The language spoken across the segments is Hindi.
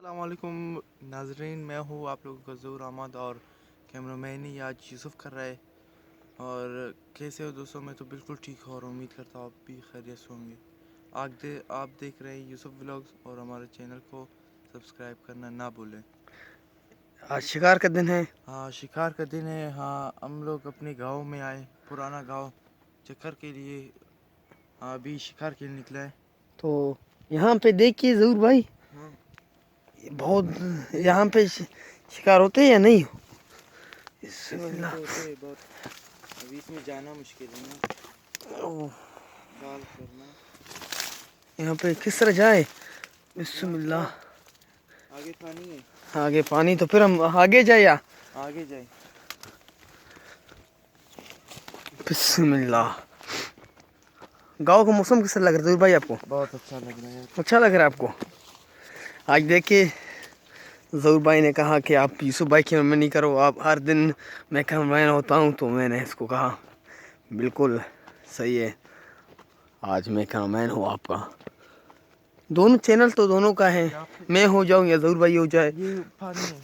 अस्सलामुअलैकुम नाजरीन, मैं हूँ आप लोगों का ज़हूर अहमद और कैमरामैन ही आज यूसुफ कर रहा है। और कैसे हो दोस्तों? मैं तो बिल्कुल ठीक हूँ और उम्मीद करता हूँ आप भी खैरियत से होंगे। आप देख रहे हैं यूसुफ व्लॉग्स और हमारे चैनल को सब्सक्राइब करना ना भूलें। आज शिकार का दिन है। हाँ, शिकार का दिन है। हाँ, हम लोग अपने गांव में आए, पुराना गांव चक्कर के लिए। हाँ, अभी शिकार के लिए निकला है। तो यहाँ पे देखिए जरूर भाई, हाँ, बहुत यहाँ पे शिकार होते हैं या नहीं? इसमें बिस्मिल्लाह। तो होते हैं बहुत। अभी इसमें जाना मुश्किल है ना, ओह, कॉल करना। यहाँ पे किस तरह जाए? यहाँ बिस्मिल्लाह। जाओ, आगे पानी है। आगे पानी, तो फिर हम आगे जाए या? आगे जाए। बिस्मिल्लाह। गाँव का मौसम किस तरह लग रहा है जरूर भाई आपको? बहुत अच्छा लग रहा है। अच्छा लग रहा है आपको? आज देखिए जरूर भाई ने कहा कि आप यूसुफ भाई की मम्मी नहीं करो, आप हर दिन मैं कैमरामैन होता हूँ, तो मैंने इसको कहा बिल्कुल सही है, आज मैं कैमरामैन हूँ आपका। दोनों चैनल तो दोनों का है, मैं हो जाऊँ या जरूर भाई हो जाए। ये पानी है,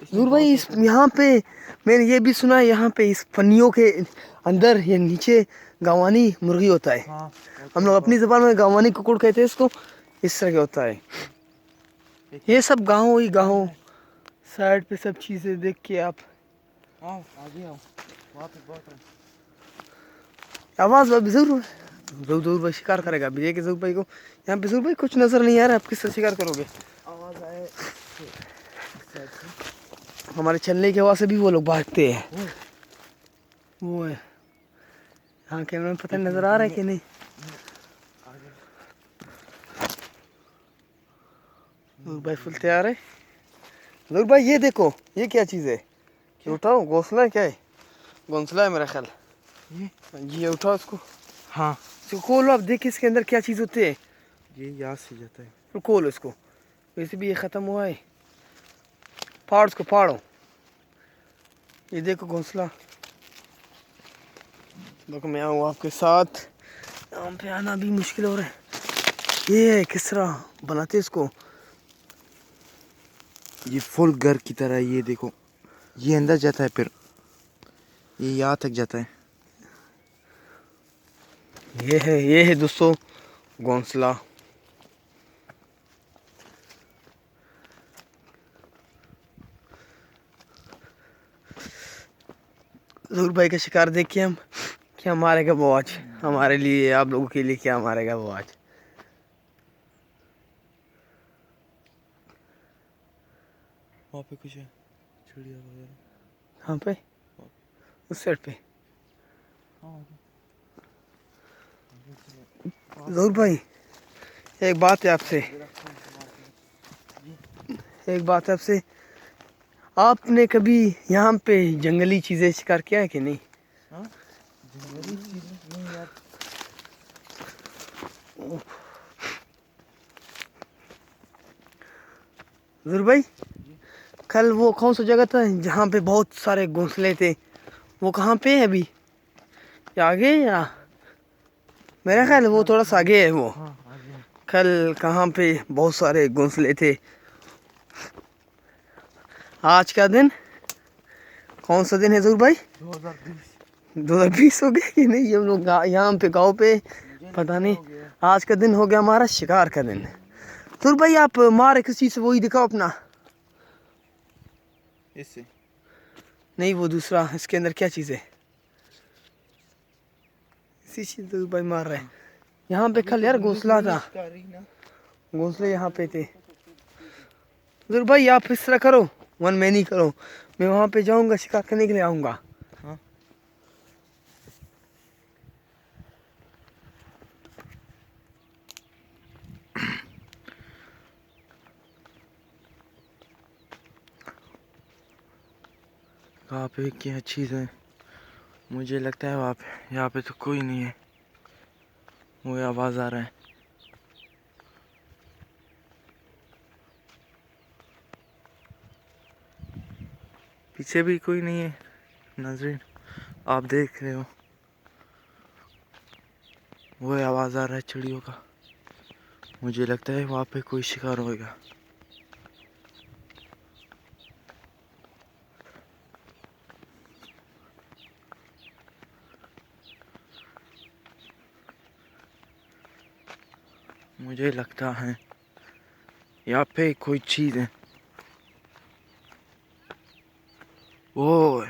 इसमें जरूर भाई बहुत इस होते हैं। यहाँ पे मैंने ये भी सुना है, यहाँ पे इस पन्नियों के अंदर या नीचे गांवानी मुर्गी होता है। हाँ, होता हम है लोग अपनी बहुत। जबान में गांवानी कुकुड़ कहते हैं इसको। इस तरह का होता है। देखिए, ये सब गाँव ही हाँ गाँव है। साइड पे सब चीजें देख के आप आओ आगे आओ, वहाँ पे बहुत है। आवाज जरूर जरूर जरूर भाई शिकार करेगा अभी। देखिए जरूर भाई को यहाँ पे जरूर भाई कुछ नजर नहीं आ रहा है, आप किस तरह शिकार करोगे? आवाज़ आए इस साइड से। हमारे चलने की आवाज से भी वो लोग भागते हैं। ओए, वो है, हाँ कैमरा में पता एक नहीं नजर मिनट आ में रहा है कि नहीं? मैं आगे। जरूर भाई फुल तैयार है। जरूर भाई ये देखो, ये क्या चीज़ है? ये क्या उठाओ, घोंसला है क्या है? घोंसला है मेरा ख्याल। ये? जी ये उठाओ इसको, हाँ, इसको खोलो, आप देखिए इसके अंदर क्या चीज़ होती है। ये यहाँ से जाता है। तो खोलो इसको, वैसे भी ये ख़त्म हुआ है। फाड़ इसको, फाड़ो। ये देखो घोंसला। देखो मैं आऊँ आपके साथ, यहाँ पे आना भी मुश्किल हो रहा है। ये है किस तरह बनाते इसको। ये फुल घर की तरह, ये देखो, ये अंदर जाता है, फिर ये यहाँ तक जाता है। ये है दोस्तों घोंसला। जरूर भाई का शिकार देखिए हम, क्या मारेगा वो आज हमारे लिए, आप लोगों के लिए क्या मारेगा वो आज। वहाँ पे कुछ है, चिड़िया वगैरह। कहाँ पे? उस साइड पे। हाँ, जरूर भाई एक बात है आपसे, एक बात है आपसे, आपने कभी यहाँ पे जंगली चीजें शिकार किया है कि नहीं? हाँ, जंगली चीजें नहीं यार। जरूर भाई कल वो कौन सा जगह था जहाँ पे बहुत सारे घोंसले थे, वो कहाँ पे है अभी? या आगे या? मेरा ख्याल है वो थोड़ा सा आगे है वो। हाँ, आगे है। कल कहाँ पे बहुत सारे घोंसले थे। आज का दिन कौन सा दिन है जरूर भाई? 2020। 2020 हो गया कि नहीं? हम लोग यहाँ पे गाँव पे मुझे पता लगता है नहीं। हो गया। आज का दिन हो गया हमारा शिकार का दिन। जरूर भाई आप मारे किस चीज़ से, वही दिखाओ अपना। इससे नहीं वो दूसरा, इसके अंदर क्या चीज़ है? इसी चीज़ जरूर भाई मार रहे हैं। यहाँ पे अभी कल तो यार बंदूक घोंसला नहीं है था, शिकारी ना। घोंसले यहाँ पे थे। जरूर भाई आप इस तरह करो, वन मैन ही करो, मैं वहाँ पे जाऊँगा शिकार करने के लिए आऊँगा। हाँ, वहाँ पे क्या चीज़ है? मुझे लगता है वहाँ पे, यहाँ पे तो कोई नहीं है। वो आवाज़ आ रहा है। पीछे भी कोई नहीं है नाज़रीन, आप देख रहे हो। वो आवाज़ आ रहा है चिड़ियों का। मुझे लगता है वहाँ पे कोई शिकार होगा। मुझे लगता है यहाँ पे कोई चीज़ है। वो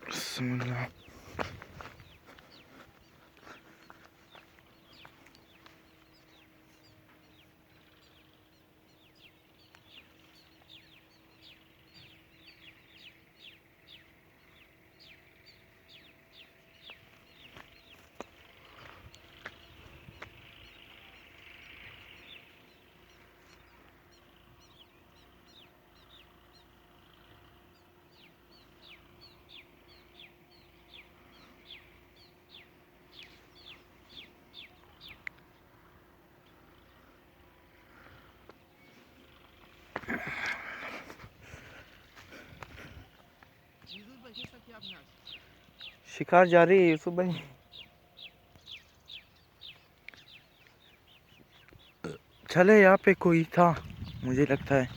बिस्मिल्लाह। शिकार जारी है यूसुफ भाई। चले यहाँ पे कोई था मुझे लगता है।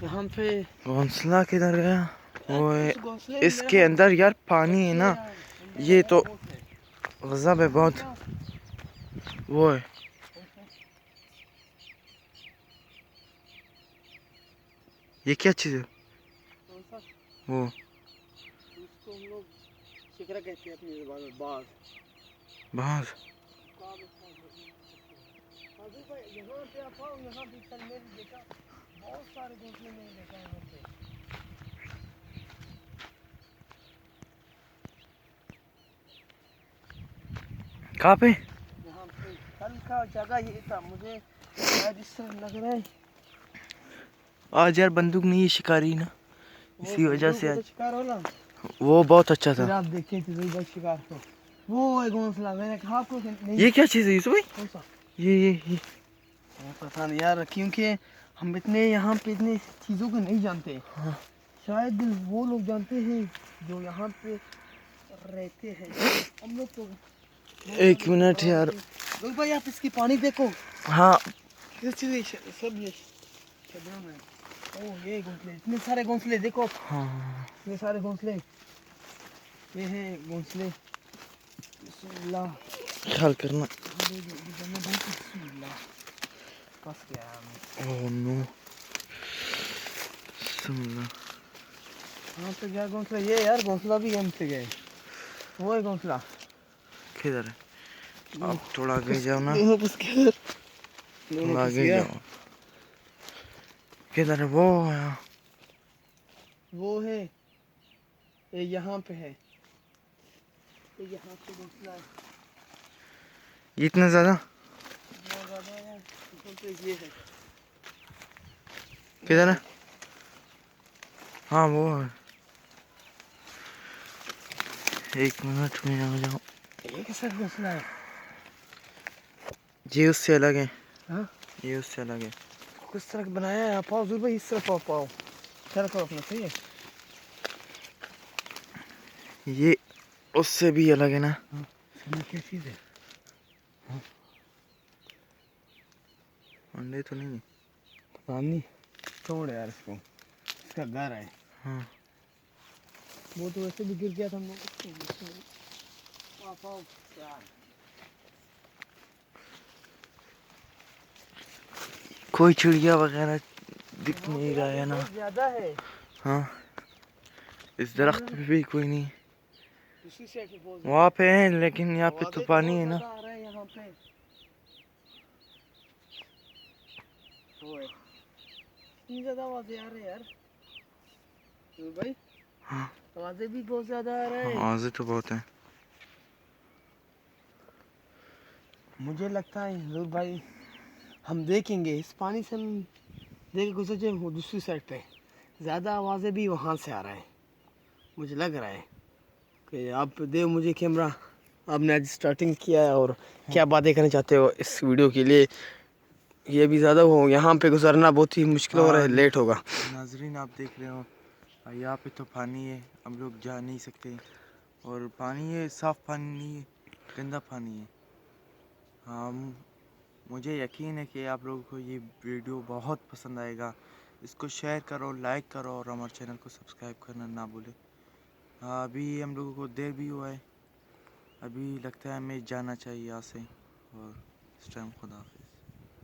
यहाँ पे घोंसला किधर गया? वो है इसके अंदर यार, पानी है ना, ये तो गजब है बहुत। वो है ये क्या चीज़ है? वो उसको हम लोग शिकरा कहते हैं अपनी ज़बान में, बाज। बाज। अभी भाई यहाँ पे आप आओ, यहाँ भी कल मैंने देखा बहुत सारे घोंसले मैंने देखा यहाँ पे। कहाँ पे? यहाँ पे कल का जगह ये था, मुझे शायद इस तरह लग रहा है। आज यार बंदूक नहीं है, शिकारी ना, इसी वजह से आज शिकार होला। वो बहुत अच्छा फिर था। आप देखे थे भाई शिकार को, वो है घोंसला। मैंने कहा आपको कि नहीं। ये क्या चीज़ है यूसुफ भाई? कौन सा? ये पता नहीं यार, क्योंकि हम इतने यहाँ पे इतने चीज़ों को नहीं जानते। हाँ। शायद वो लोग जानते हैं जो यहाँ पे रहते हैं, हम लोग तो। एक मिनट यार। लोग भाई आप इसकी पानी देखो। हाँ किस चीज़ सब ये छदरों में। ओह ये घोंसले, इतने सारे घोंसले देखो। हाँ इतने सारे घोंसले, ये हैं घोंसले। बिस्मिल्लाह। ख्याल करना। बिस्मिल्लाह। फंस गया हमें। Oh no. बिस्मिल्लाह। हाँ तो क्या घोंसला ये यार, घोंसला भी हम से गए। वो है घोंसला। किधर है? आप थोड़ा आगे जाओ ना, दोनों घुस गए। थोड़ा आगे जाओ। किधर है? वो है। वो है ये, यहाँ पे है ये, यहाँ पे घोंसला है। इतना ज़्यादा? बहुत ज़्यादा यार, तो ये है। किधर है? हाँ वो है। एक मिनट में आ जाओ। ये कैसा घोंसला है? ये उससे अलग है। हाँ ये उससे अलग है। किस तरह बनाया है? आप आओ जरूर भाई, इस तरफ आओ, पाओ खैर करो अपना, सही है। ये उससे भी अलग है ना। ये क्या चीज़ है? अंडे तो नहीं है। पता नहीं, छोड़ यार इसको, इसका घर है। हाँ वो तो वैसे भी गिर गया था हम लोग। आप आओ यार। कोई चिड़िया वगैरह दिख नहीं रहा है ना। ज्यादा है। हाँ इस दरख्त पे भी कोई नहीं। इसी से वहाँ पे है लेकिन यहाँ पे तो पानी है ना। आ रहा है यहाँ पे। ओए इतनी ज्यादा आवाजें आ रही है यार भाई। हाँ आवाजें भी बहुत ज्यादा आ रहा है। आवाज़ें तो बहुत है। मुझे लगता है जरूर भाई, हम देखेंगे इस पानी से, हम देख गुजर जाए वो दूसरी साइड पे। ज़्यादा आवाज़ें भी वहाँ से आ रहा है, मुझे लग रहा है कि आप दे मुझे कैमरा। आपने आज स्टार्टिंग किया है और क्या बातें करना चाहते हो इस वीडियो के लिए? ये भी ज़्यादा हो, यहाँ पे गुजरना बहुत ही मुश्किल हो रहा है, लेट होगा। नाजरीन आप देख रहे हो यहाँ पे तो पानी है, हम लोग जा नहीं सकते। और पानी है, साफ पानी नहीं है, गंदा पानी है। हम मुझे यकीन है कि आप लोगों को ये वीडियो बहुत पसंद आएगा। इसको शेयर करो, लाइक करो और हमारे चैनल को सब्सक्राइब करना ना भूलें। अभी हम लोगों को देर भी हुआ है, अभी लगता है हमें जाना चाहिए यहाँ से। और इस टाइम खुदा हाफिज़।